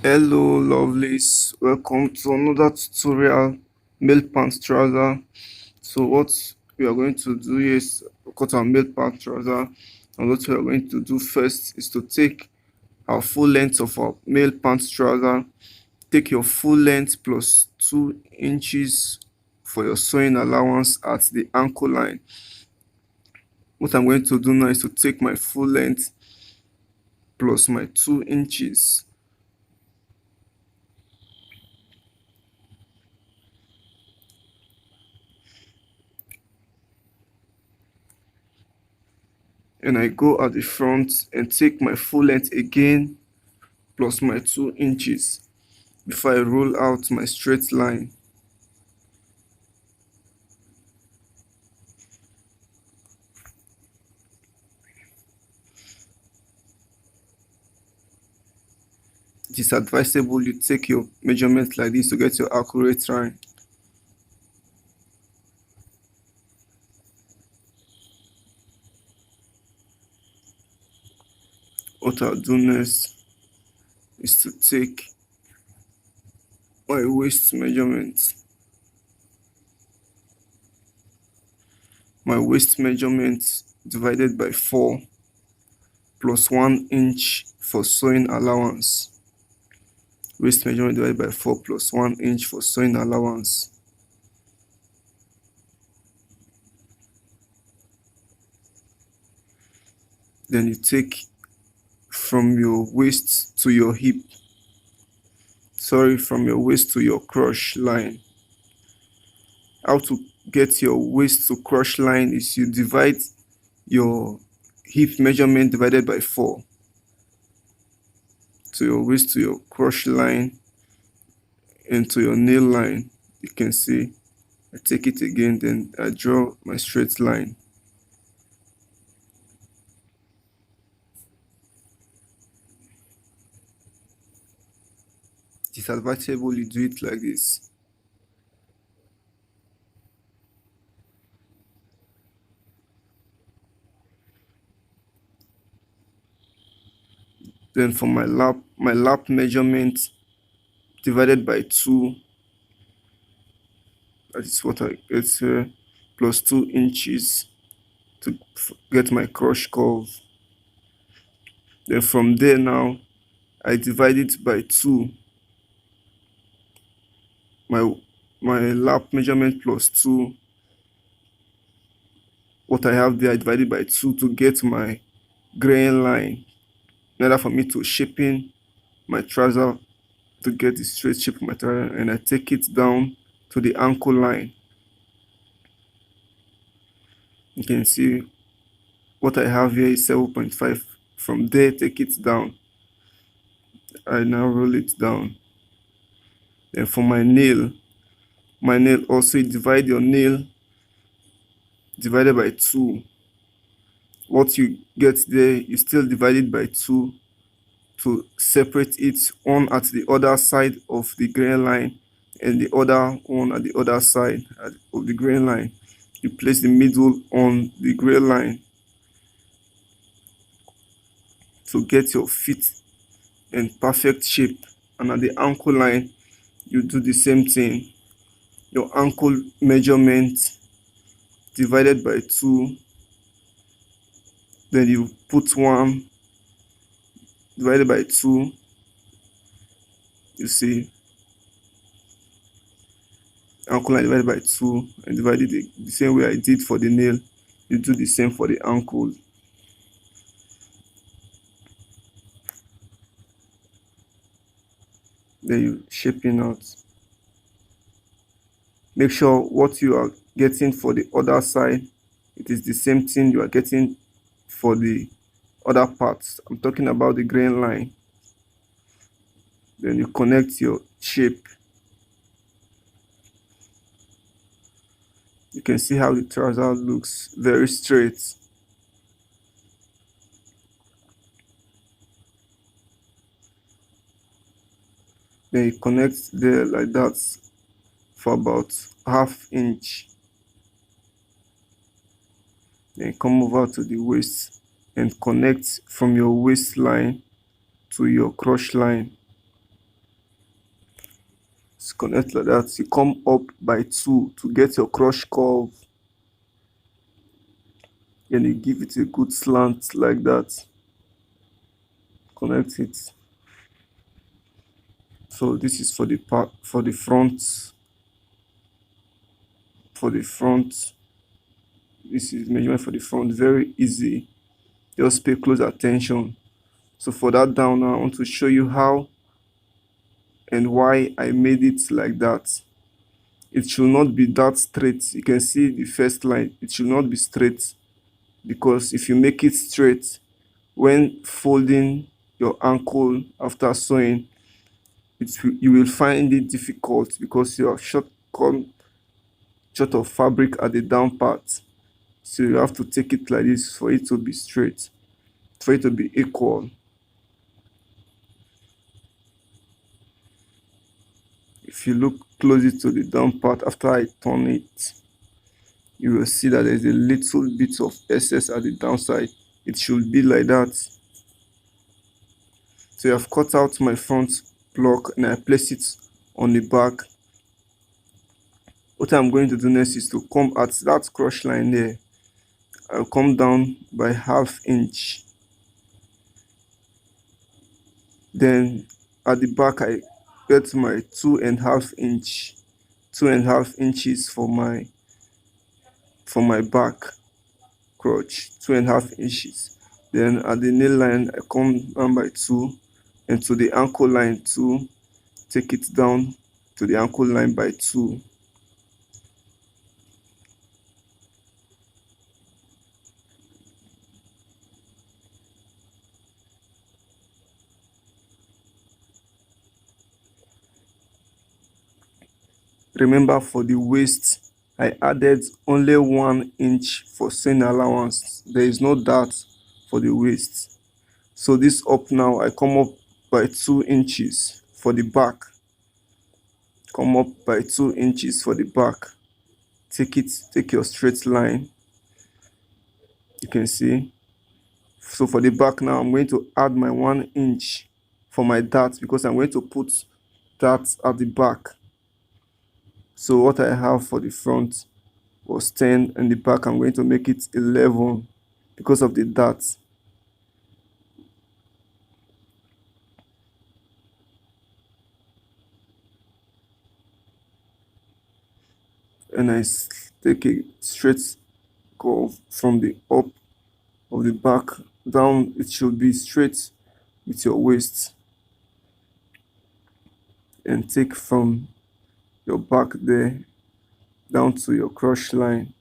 Hello lovelies, welcome to another tutorial male pant trouser. So what we are going to do is cut our male pant trouser, and what we are going to do first is to take our full length of our male pant trouser. Take your full length plus 2 inches for your sewing allowance at the ankle line. What I'm going to do now is to take my full length plus my 2 inches, and I go at the front and take my full length again plus my 2 inches before I roll out my straight line. It is advisable you take your measurement like this to get your accurate line. What I'll do next is to take my waist measurement. My waist measurement divided by 4 plus 1 inch for sewing allowance. Waist measurement divided by 4 plus 1 inch for sewing allowance. Then you take from your waist to your hip, from your waist to your crush line. How to get your waist to crush line is you divide your hip measurement divided by 4 to your waist to your crush line and to your nail line. You can see I take it again, then I draw my straight line. It is advisable you do it like this. Then for my lap measurement divided by 2, that is what I get here, plus 2 inches to get my crush curve. Then from there now, I divide it by 2. My lap measurement plus 2. What I have there, I divided by 2 to get my grain line. In order for me to shaping my trouser to get the straight shape of my trouser, and I take it down to the ankle line. You can see what I have here is 7.5. From there, take it down. I now roll it down. Then for my nail also, you divide your nail divided by 2. What you get there, you still divide it by 2 to separate it, one at the other side of the grain line and the other one at the other side of the grain line. You place the middle on the grain line to get your feet in perfect shape, and at the ankle line you do the same thing. Your ankle measurement divided by 2, then you put 1 divided by 2. You see, ankle line divided by 2, and divided the same way I did for the nail. You do the same for the ankle. Then you shaping out. Make sure what you are getting for the other side, it is the same thing you are getting for the other parts. I'm talking about the grain line. Then you connect your shape. You can see how the trouser looks very straight. Then you connect there like that for about ½ inch. Then come over to the waist and connect from your waistline to your crush line. connect like that. You come up by 2 to get your crush curve, and you give it a good slant like that. Connect it. So this is for the part for the front. For the front, this is measurement for the front. Very easy. Just pay close attention. So for that down now, I want to show you how and why I made it like that. It should not be that straight. You can see the first line. It should not be straight, because if you make it straight when folding your ankle after sewing, you will find it difficult because you have short of fabric at the down part. So you have to take it like this for it to be straight, for it to be equal. If you look closely to the down part after I turn it, you will see that there's a little bit of excess at the downside. It should be like that. So I've cut out my front block and I place it on the back. What I'm going to do next is to come at that cross line there. I'll come down by ½ inch. Then at the back I get my 2.5 inch, 2.5 inches for my back crotch, 2.5 inches. Then at the nail line I come down by 2, and to the ankle line 2, take it down to the ankle line by 2. Remember, for the waist I added only 1 inch for sewing allowance. There is no dart for the waist. So this up now, I come up by 2 inches for the back. Come up by 2 inches for the back. Take your straight line. You can see. So for the back now, I'm going to add my 1 inch for my dart, because I'm going to put that at the back. So what I have for the front was 10, and the back I'm going to make it 11 because of the dart. And I take a straight curve from the up of the back down. It should be straight with your waist, and take from your back there down to your crotch line.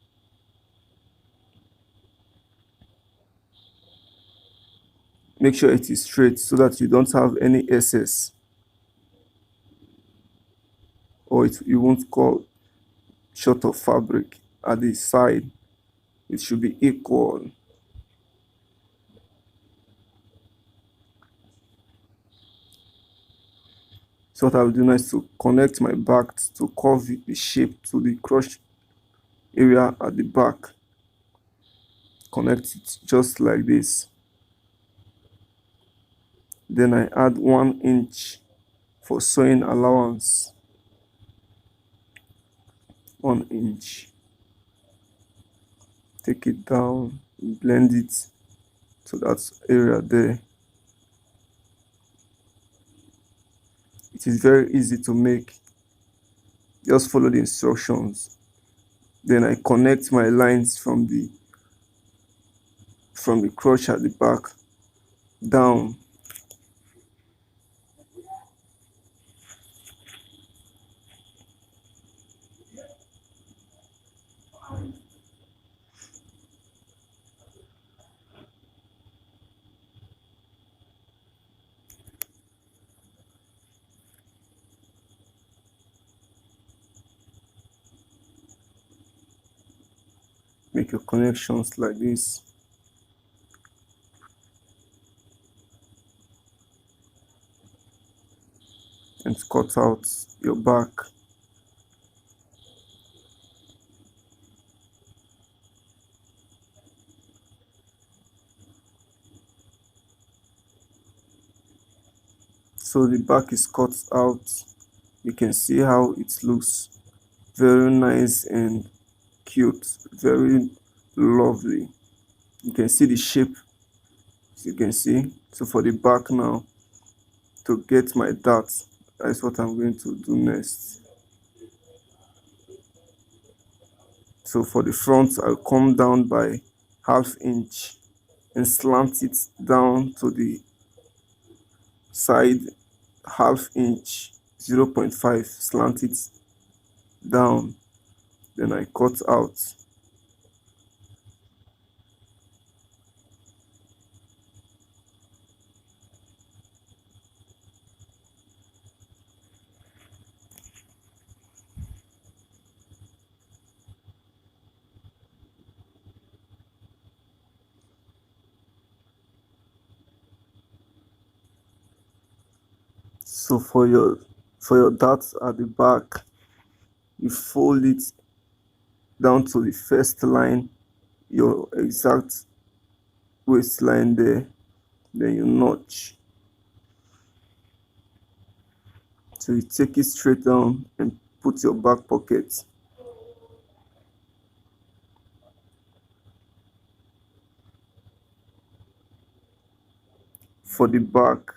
Make sure it is straight so that you don't have any excess, or you won't call short of fabric at the side. It should be equal. So what I'll do now is to connect my back to curve the shape to the crotch area at the back. Connect it just like this. Then I add 1 inch for sewing allowance. 1 inch. Take it down, blend it to that area there. It is very easy to make. Just follow the instructions. Then I connect my lines from the crotch at the back down. Make your connections like this. And cut out your back. So the back is cut out. You can see how it looks very nice and cute, very lovely. You can see the shape, as you can see. So for the back now, to get my dots, that's what I'm going to do next. So for the front, I'll come down by ½ inch and slant it down to the side ½ inch, 0.5, slant it down, then I cut out. So for your dots at the back, you fold it down to the first line, your exact waistline there, then you notch. So you take it straight down and put your back pocket. For the back,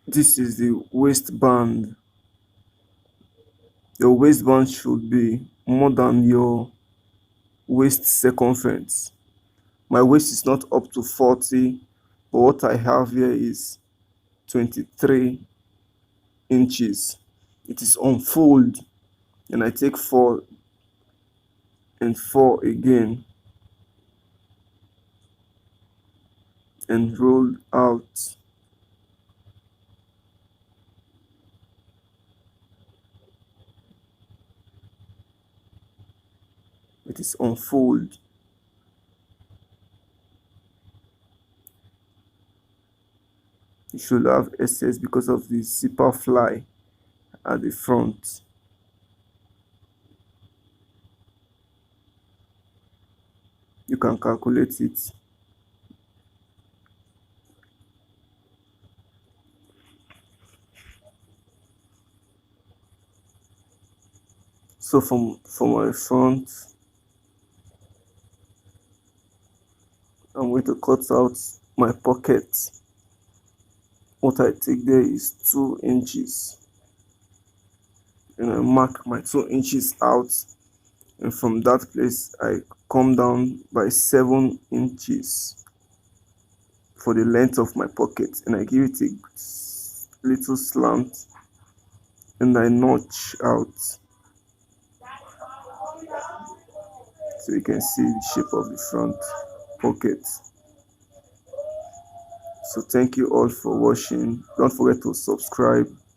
this is the waistband. Your waistband should be more than your waist circumference. My waist is not up to 40, but what I have here is 23 inches. It is unfold, and I take 4 and 4 again and roll out. It is unfold. You should have excess because of the zipper fly at the front. You can calculate it. So from my front, I'm going to cut out my pocket. What I take there is 2 inches, and I mark my 2 inches out, and from that place I come down by 7 inches for the length of my pocket, and I give it a little slant and I notch out, so you can see the shape of the front pocket. So thank you all for watching. Don't forget to subscribe.